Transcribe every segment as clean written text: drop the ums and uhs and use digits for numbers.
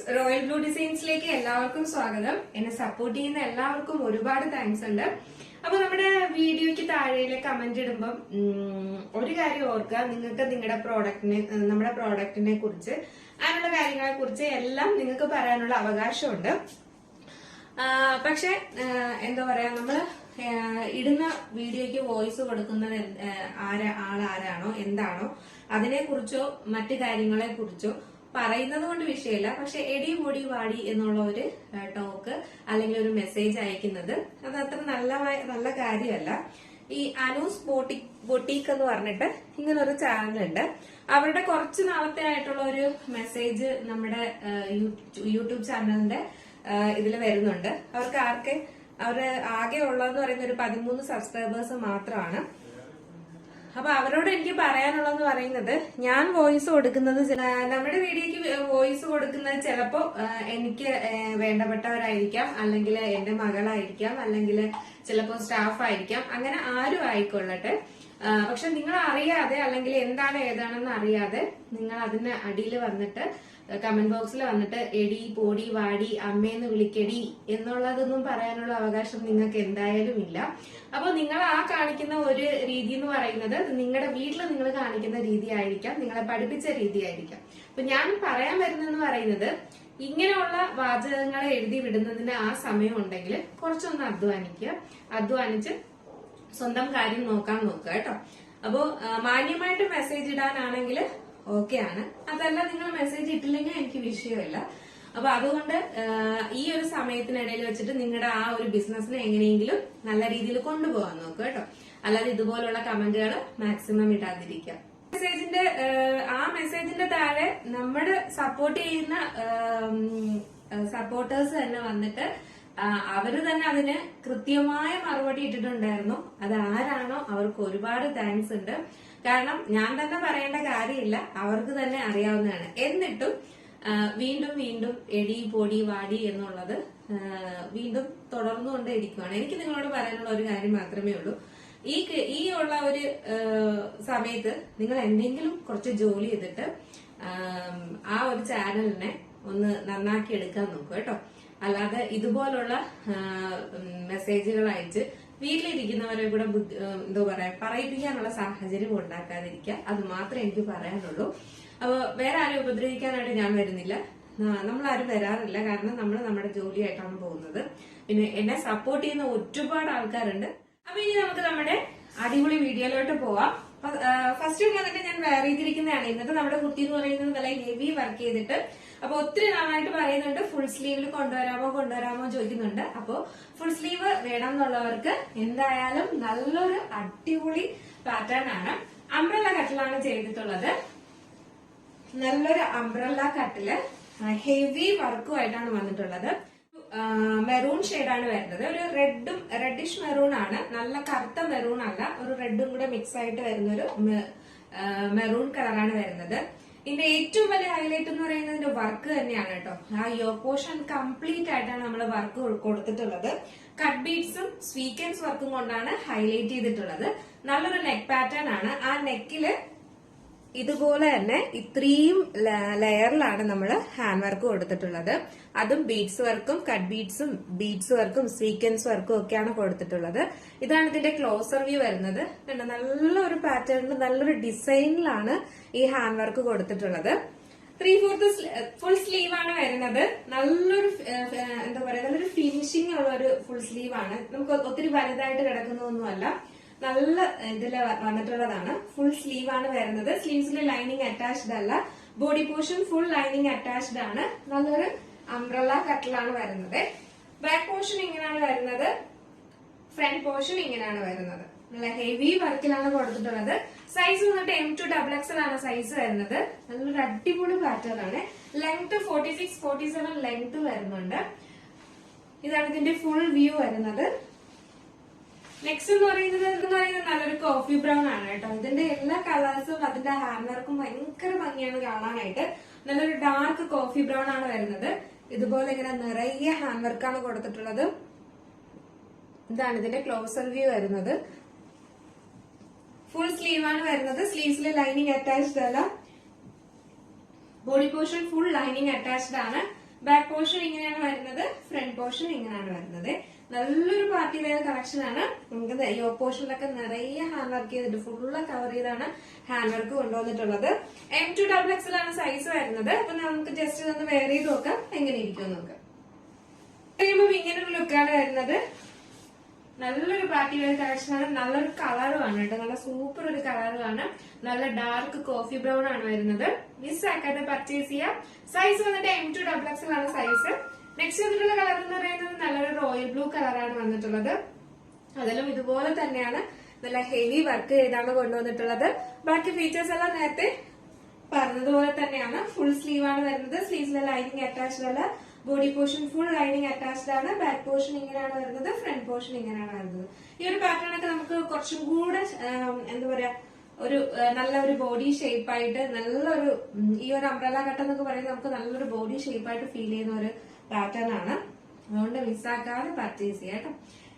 Friends, royal blue ഡിസൈൻസിലേക്ക് എല്ലാവർക്കും സ്വാഗതം. എന്നെ സപ്പോർട്ട് ചെയ്യുന്ന എല്ലാവർക്കും ഒരുപാട് താങ്ക്സ് ഉണ്ട്. അപ്പൊ നമ്മുടെ വീഡിയോയ്ക്ക് താഴെയിലെ കമന്റ് ഇടുമ്പം ഒരു കാര്യം ഓർക്കുക, നിങ്ങൾക്ക് നമ്മുടെ പ്രോഡക്റ്റിനെ കുറിച്ച് അങ്ങനെയുള്ള കാര്യങ്ങളെ കുറിച്ച് എല്ലാം നിങ്ങൾക്ക് പറയാനുള്ള അവകാശമുണ്ട്. പക്ഷെ എന്താ പറയാ, നമ്മള് ഇടുന്ന വീഡിയോയ്ക്ക് വോയിസ് കൊടുക്കുന്നത് ആരാണോ എന്താണോ അതിനെ കുറിച്ചോ മറ്റു കാര്യങ്ങളെ കുറിച്ചോ പറയുന്നത് കൊണ്ട് വിഷയമല്ല. പക്ഷെ എടി പൊടി വാടി എന്നുള്ള ഒരു ടോക്ക് അല്ലെങ്കിൽ ഒരു മെസ്സേജ് അയക്കുന്നത് അത് അത്ര നല്ല കാര്യമല്ല. ഈ അനൂസ് ബൊട്ടീക്ക് എന്ന് പറഞ്ഞിട്ട് ഇങ്ങനെ ഒരു ചാനലുണ്ട്. അവരുടെ കുറച്ച് നാളത്തെ ആയിട്ടുള്ള ഒരു മെസ്സേജ് നമ്മുടെ യൂട്യൂബ് ചാനലിന്റെ ഇതിൽ വരുന്നുണ്ട്. അവര് ആകെ ഉള്ളതെന്ന് പറയുന്ന ഒരു 13 സബ്സ്ക്രൈബേഴ്സ് മാത്രമാണ്. അപ്പൊ അവരോട് എനിക്ക് പറയാനുള്ളതെന്ന് പറയുന്നത്, ഞാൻ വോയിസ് കൊടുക്കുന്നത്, നമ്മുടെ വീഡിയോക്ക് വോയിസ് കൊടുക്കുന്നത് ചിലപ്പോ എനിക്ക് വേണ്ടപ്പെട്ടവരായിരിക്കാം, അല്ലെങ്കിൽ എന്റെ മകളായിരിക്കാം, അല്ലെങ്കിൽ ചിലപ്പോ സ്റ്റാഫ് ആയിരിക്കാം, അങ്ങനെ ആരും ആയിക്കൊള്ളട്ടെ. പക്ഷെ നിങ്ങൾ അറിയാതെ അല്ലെങ്കിൽ എന്താണ് ഏതാണെന്ന് അറിയാതെ നിങ്ങൾ അതിന് അടിയിൽ വന്നിട്ട് കമന്റ് ബോക്സിൽ വന്നിട്ട് എടി പൊടി വാടി അമ്മേന്ന് വിളിക്കടി എന്നുള്ളതൊന്നും പറയാനുള്ള അവകാശം നിങ്ങൾക്ക് എന്തായാലും ഇല്ല. അപ്പൊ നിങ്ങൾ ആ കാണിക്കുന്ന ഒരു രീതി എന്ന് പറയുന്നത് നിങ്ങളുടെ വീട്ടിൽ നിങ്ങൾ കാണിക്കുന്ന രീതി ആയിരിക്കാം, നിങ്ങളെ പഠിപ്പിച്ച രീതി ആയിരിക്കാം. അപ്പൊ ഞാൻ പറയാൻ വരുന്നെന്ന് പറയുന്നത്, ഇങ്ങനെയുള്ള വാചകങ്ങളെ എഴുതി വിടുന്നതിന് ആ സമയം ഉണ്ടെങ്കിൽ കുറച്ചൊന്ന് അധ്വാനിച്ച് സ്വന്തം കാര്യം നോക്കാൻ നോക്കുക കേട്ടോ. അപ്പോ മാന്യമായിട്ട് മെസ്സേജ് ഇടാനാണെങ്കിൽ ഓക്കെ ആണ്, അതല്ല നിങ്ങൾ മെസ്സേജ് ഇട്ടില്ലെങ്കിൽ എനിക്ക് വിഷയമില്ല. അപ്പൊ അതുകൊണ്ട് ഈ ഒരു സമയത്തിനിടയിൽ വെച്ചിട്ട് നിങ്ങളുടെ ആ ഒരു ബിസിനസിനെ എങ്ങനെയെങ്കിലും നല്ല രീതിയിൽ കൊണ്ടുപോകാൻ നോക്കുക കേട്ടോ. അല്ലാതെ ഇതുപോലുള്ള കമന്റുകൾ മാക്സിമം ഇടാതിരിക്കുക. മെസ്സേജിന്റെ താഴെ നമ്മുടെ സപ്പോർട്ട് ചെയ്യുന്ന സപ്പോർട്ടേഴ്സ് തന്നെ വന്നിട്ട് അവര് തന്നെ അതിന് കൃത്യമായ മറുപടി ഇട്ടിട്ടുണ്ടായിരുന്നു. അത് ആരാണോ അവർക്ക് ഒരുപാട് താങ്ക്സ് ഉണ്ട്. കാരണം ഞാൻ തന്നെ പറയേണ്ട കാര്യമില്ല, അവർക്ക് തന്നെ അറിയാവുന്നതാണ്. എന്നിട്ടും വീണ്ടും എടി പൊടി വാടി എന്നുള്ളത് വീണ്ടും തുടർന്നുകൊണ്ടേയിരിക്കുകയാണ്. എനിക്ക് നിങ്ങളോട് പറയാനുള്ള ഒരു കാര്യം മാത്രമേ ഉള്ളൂ. ഈ ഉള്ള ഒരു സമയത്ത് നിങ്ങൾ എന്തെങ്കിലും കുറച്ച് ജോലി ചെയ്തിട്ട് ആ ഒരു ചാനലിനെ ഒന്ന് നന്നാക്കി എടുക്കാൻ നോക്കുക കേട്ടോ. അല്ലാതെ ഇതുപോലുള്ള മെസ്സേജുകൾ അയച്ച് വീട്ടിലിരിക്കുന്നവരെ കൂടെ എന്താ പറയാ പറയിപ്പിക്കാനുള്ള സാഹചര്യം ഉണ്ടാക്കാതിരിക്കുക. അത് മാത്രമേ എനിക്ക് പറയാനുള്ളൂ. അപ്പൊ വേറെ ആരും ഉപദ്രവിക്കാനായിട്ട് ഞാൻ വരുന്നില്ല, നമ്മളാരും വരാറില്ല. കാരണം നമ്മൾ നമ്മുടെ ജോലിയായിട്ടാണ് പോകുന്നത്. പിന്നെ എന്നെ സപ്പോർട്ട് ചെയ്യുന്ന ഒരുപാട് ആൾക്കാരുണ്ട്. അപ്പൊ ഇനി നമുക്ക് നമ്മുടെ അടിപൊളി വീഡിയോയിലോട്ട് പോവാം. ഫസ്റ്റ് വന്നിട്ട് ഞാൻ വെയർ ചെയ്തിരിക്കുന്നതാണ്. ഇന്നത്തെ നമ്മുടെ കുർത്തി എന്ന് പറയുന്നത് നല്ല ഹെവി വർക്ക് ചെയ്തിട്ട്, അപ്പൊ ഒത്തിരി നാളായിട്ട് പറയുന്നുണ്ട് ഫുൾ സ്ലീവിൽ കൊണ്ടുവരാമോ ചോദിക്കുന്നുണ്ട്. അപ്പൊ ഫുൾ സ്ലീവ് വേണം എന്നുള്ളവർക്ക് എന്തായാലും നല്ലൊരു അടിപൊളി പാറ്റേൺ ആണ്. അംബ്രല്ല കട്ടിലാണ് ചെയ്തിട്ടുള്ളത്. നല്ലൊരു അംബ്രല്ല കട്ടില് ഹെവി വർക്കുമായിട്ടാണ് വന്നിട്ടുള്ളത്. മെറൂൺ ഷെയ്ഡാണ് വരുന്നത്. ഒരു റെഡിഷ് മെറൂൺ ആണ്, നല്ല കറുത്ത മെറൂൺ അല്ല, ഒരു റെഡും കൂടെ മിക്സ് ആയിട്ട് വരുന്ന ഒരു മെറൂൺ കളറാണ് വരുന്നത്. ഇതിന്റെ ഏറ്റവും വലിയ ഹൈലൈറ്റ് എന്ന് പറയുന്നത് ഇതിന്റെ വർക്ക് തന്നെയാണ് കേട്ടോ. ആ യോക്ക് പോർഷൻ കംപ്ലീറ്റ് ആയിട്ടാണ് നമ്മൾ വർക്ക് കൊടുത്തിട്ടുള്ളത്. കട്ട് ബീഡ്സും സ്വീക്വൻസ് വർക്കും കൊണ്ടാണ് ഹൈലൈറ്റ് ചെയ്തിട്ടുള്ളത്. നല്ലൊരു നെക്ക് പാറ്റേൺ ആണ്. ആ നെക്കില് ഇതുപോലെ തന്നെ ഇത്രയും ലെയറിലാണ് നമ്മൾ ഹാൻഡ് വർക്ക് കൊടുത്തിട്ടുള്ളത്. അതും ബീഡ്സ് വർക്കും കട്ട് ബീഡ്സ് വർക്കും സ്വീക്വൻസ് വർക്കും ഒക്കെയാണ് കൊടുത്തിട്ടുള്ളത്. ഇതാണ് ഇതിന്റെ ക്ലോസർ വ്യൂ വരുന്നത്. നല്ലൊരു പാറ്റേണിൽ നല്ലൊരു ഡിസൈനിലാണ് ഈ ഹാൻഡ് വർക്ക് കൊടുത്തിട്ടുള്ളത്. 3/4 ഫുൾ സ്ലീവ് ആണ് വരുന്നത്. നല്ലൊരു എന്താ പറയാ, നല്ലൊരു ഫിനിഷിംഗ് ഉള്ള ഒരു ഫുൾ സ്ലീവ് ആണ്. നമുക്ക് ഒത്തിരി വലുതായിട്ട് കിടക്കുന്നതൊന്നുമല്ല, നല്ല ഇതില് വന്നിട്ടുള്ളതാണ്. ഫുൾ സ്ലീവ് ആണ് വരുന്നത്. സ്ലീവ്സിൽ ലൈനിങ് അറ്റാച്ച്ഡ് അല്ല, body portion full lining attached ആണ്. നല്ലൊരു അംബ്രല്ല കട്ടിലാണ് വരുന്നത്. ബാക്ക് പോർഷൻ ഇങ്ങനെയാണ് വരുന്നത്, ഫ്രണ്ട് പോർഷൻ ഇങ്ങനെയാണ് വരുന്നത്. നല്ല ഹെവി വർക്കിലാണ് കൊടുത്തിട്ടുള്ളത്. സൈസ് വന്നിട്ട് M2XXL ആണ് സൈസ് വരുന്നത്. നല്ലൊരു അടിപൊളി പാറ്റേൺ ആണ്. ലെങ്ത് 46-47 ലെങ്ത് വരുന്നുണ്ട്. ഇതാണ് ഇതിന്റെ ഫുൾ വ്യൂ വരുന്നത്. നെക്സ്റ്റ് എന്ന് പറയുന്നത് നല്ലൊരു കോഫി ബ്രൗൺ ആണ് കേട്ടോ. ഇതിന്റെ എല്ലാ കളേഴ്സും അതിന്റെ ഹാൻഡ് വർക്കും ഭയങ്കര ഭംഗിയാണ് കാണാനായിട്ട്. നല്ലൊരു ഡാർക്ക് കോഫി ബ്രൗൺ ആണ് വരുന്നത്. ഇതുപോലെ ഇങ്ങനെ നിറയെ ഹാൻഡ് വർക്കാണ് കൊടുത്തിട്ടുള്ളത്. ഇതാണ് ഇതിന്റെ ക്ലോസർ വ്യൂ വരുന്നത്. ഫുൾ സ്ലീവ് ആണ് വരുന്നത്. സ്ലീവ്സിൽ ലൈനിങ് അറ്റാച്ച്ഡ് അല്ല, body portion full lining attached ആണ്. ബാക്ക് പോർഷൻ ഇങ്ങനെയാണ് വരുന്നത്, ഫ്രണ്ട് പോർഷൻ ഇങ്ങനെയാണ് വരുന്നത്. നല്ലൊരു പാർട്ടി വെയർ കളക്ഷൻ ആണ്. നമുക്ക് യോ പോർഷനിലൊക്കെ നിറയെ ഹാൻഡ് വർക്ക് ചെയ്തിട്ട് ഫുള്ള് കവർ ചെയ്താണ് ഹാൻഡ് വർക്ക് കൊണ്ടുവന്നിട്ടുള്ളത്. M2XXL ആണ് സൈസ് വരുന്നത്. അപ്പൊ നമുക്ക് ജസ്റ്റ് ഇതൊന്ന് വെയർ ചെയ്ത് നോക്കാം എങ്ങനെ ഇരിക്കും നോക്കാം. കഴിയുമ്പോൾ ഇങ്ങനൊരു ലുക്കാണ് വരുന്നത്. നല്ലൊരു പാർട്ടി വെയർ കളക്ഷൻ ആണ്. നല്ലൊരു കളറുമാണ് കേട്ടോ, നല്ല സൂപ്പർ ഒരു കളറുമാണ്. നല്ല ഡാർക്ക് കോഫി ബ്രൗൺ ആണ് വരുന്നത്. മിസ് ആക്കാതെ പർച്ചേസ് ചെയ്യാം. സൈസ് വന്നിട്ട് M2XXL ആണ് സൈസ്. നെക്സ്റ്റ് വന്നിട്ടുള്ള കളർ എന്ന് പറയുന്നത് നല്ലൊരു റോയൽ ബ്ലൂ കളറാണ് വന്നിട്ടുള്ളത്. അതിലും ഇതുപോലെ തന്നെയാണ് നല്ല ഹെവി വർക്ക് ചെയ്താണ് കൊണ്ടുവന്നിട്ടുള്ളത്. ബാക്കി ഫീച്ചേഴ്സ് എല്ലാം നേരത്തെ പറഞ്ഞതുപോലെ തന്നെയാണ്. ഫുൾ സ്ലീവ് ആണ് വരുന്നത്. സ്ലീവ്സിലെ ലൈനിങ് അറ്റാച്ച്ഡ് അല്ല. Body portion full lining attached ആണ്. ബാക്ക് പോർഷൻ ഇങ്ങനെയാണ് വരുന്നത്, ഫ്രണ്ട് പോർഷൻ ഇങ്ങനെയാണ് വരുന്നത്. ഈ ഒരു പാറ്റേൺ ഒക്കെ നമുക്ക് കുറച്ചും കൂടെ എന്താ പറയാ ഒരു നല്ലൊരു ബോഡി ഷേപ്പായിട്ട് നല്ലൊരു ഈ ഒരു അംബ്രല കട്ട് എന്നൊക്കെ പറയുന്നത് നമുക്ക് നല്ലൊരു ബോഡി ഷേപ്പായിട്ട് ഫീൽ ചെയ്യുന്ന ഒരു പാറ്റേൺ ആണ്. അതുകൊണ്ട് മിസ്സാക്കാതെ പർച്ചേസ് ചെയ്യാം കേട്ടോ.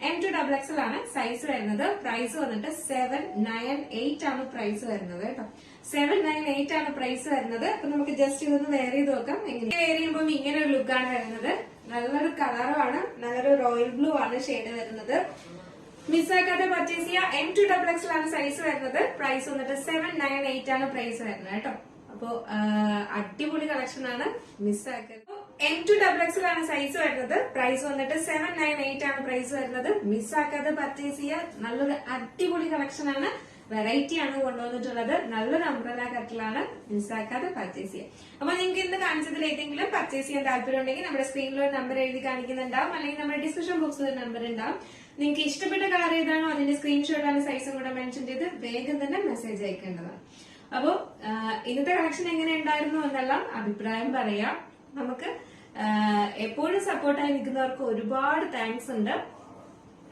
M2XXL ആണ് സൈസ് വരുന്നത്. പ്രൈസ് വന്നിട്ട് 798 ആണ് പ്രൈസ് വരുന്നത് കേട്ടോ. 798 ആണ് പ്രൈസ് വരുന്നത്. അപ്പൊ നമുക്ക് ജസ്റ്റ് ഇതൊന്ന് വെയർ ചെയ്ത് നോക്കാം. എങ്ങനെ വെയർ ചെയ്യുമ്പോൾ ഇങ്ങനെ ഒരു ലുക്കാണ് വരുന്നത്. നല്ലൊരു കളറുമാണ്, നല്ലൊരു റോയൽ ബ്ലൂ ആണ് ഷെയ്ഡ് വരുന്നത്. മിസ്സാക്കാതെ പർച്ചേസ് ചെയ്യാം. M2XXL ആണ് സൈസ് വരുന്നത്. പ്രൈസ് വന്നിട്ട് 798 ആണ് പ്രൈസ് വരുന്നത് കേട്ടോ. അപ്പോ അടിപൊളി കളക്ഷൻ ആണ്, മിസ്സാക്കരുത്. M2XXL ആണ് സൈസ് വരുന്നത്. പ്രൈസ് വന്നിട്ട് 798 ആണ് പ്രൈസ് വരുന്നത്. മിസ്സാക്കാതെ പർച്ചേസ് ചെയ്യുക. നല്ലൊരു അടിപൊളി കളക്ഷൻ ആണ്, വെറൈറ്റി ആണ് കൊണ്ടുവന്നിട്ടുള്ളത്. നല്ലൊരു അംബ്രല കട്ടിലാണ്. മിസ്സാക്കാതെ പർച്ചേസ് ചെയ്യുക. അപ്പൊ നിങ്ങൾക്ക് ഇന്ന് കാണിച്ചതിൽ ഏതെങ്കിലും പർച്ചേസ് ചെയ്യാൻ താല്പര്യം ഉണ്ടെങ്കിൽ നമ്മുടെ സ്ക്രീനിൽ ഒരു നമ്പർ എഴുതി കാണിക്കുന്നുണ്ടാവും, അല്ലെങ്കിൽ നമ്മുടെ ഡിസ്ക്രിപ്ഷൻ ബോക്സിൽ ഒരു നമ്പർ ഉണ്ടാവും. നിങ്ങൾക്ക് ഇഷ്ടപ്പെട്ട കളർ ഏതാണോ അതിന്റെ സ്ക്രീൻഷോട്ടാണ് സൈസും കൂടെ മെൻഷൻ ചെയ്ത് വേഗം തന്നെ മെസ്സേജ് അയക്കേണ്ടതാണ്. അപ്പോ ഇന്നത്തെ കളക്ഷൻ എങ്ങനെ ഉണ്ടായിരുന്നു എന്നെല്ലാം അഭിപ്രായം പറയാം. നമുക്ക് എപ്പോഴും സപ്പോർട്ടായി നിൽക്കുന്നവർക്ക് ഒരുപാട് താങ്ക്സ് ഉണ്ട്.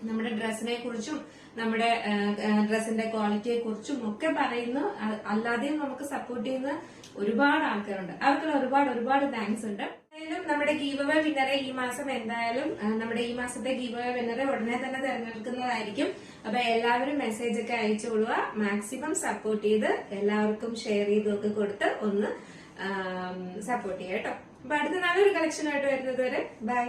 നമ്മുടെ ഡ്രസ്സിനെ കുറിച്ചും നമ്മുടെ ഡ്രസ്സിന്റെ ക്വാളിറ്റിയെ കുറിച്ചും ഒക്കെ പറയുന്നു. അല്ലാതെയും നമുക്ക് സപ്പോർട്ട് ചെയ്യുന്ന ഒരുപാട് ആൾക്കാരുണ്ട്. അവർക്കുള്ള ഒരുപാട് താങ്ക്സ് ഉണ്ട്. എന്തായാലും നമ്മുടെ ഗീവ് അവേ വിന്നറെ ഈ മാസം എന്തായാലും നമ്മുടെ ഈ മാസത്തെ ഗീവ് അവേ വിന്നറെ ഉടനെ തന്നെ തെരഞ്ഞെടുക്കുന്നതായിരിക്കും. അപ്പൊ എല്ലാവരും മെസ്സേജ് ഒക്കെ അയച്ചുകൊള്ളുക. മാക്സിമം സപ്പോർട്ട് ചെയ്ത് എല്ലാവർക്കും ഷെയർ ചെയ്തൊക്കെ കൊടുത്ത് ഒന്ന് സപ്പോർട്ട് ചെയ്യാം കേട്ടോ. അപ്പൊ അടുത്ത നല്ലൊരു കളക്ഷനായിട്ട് വരുന്നത് വരെ ബൈ.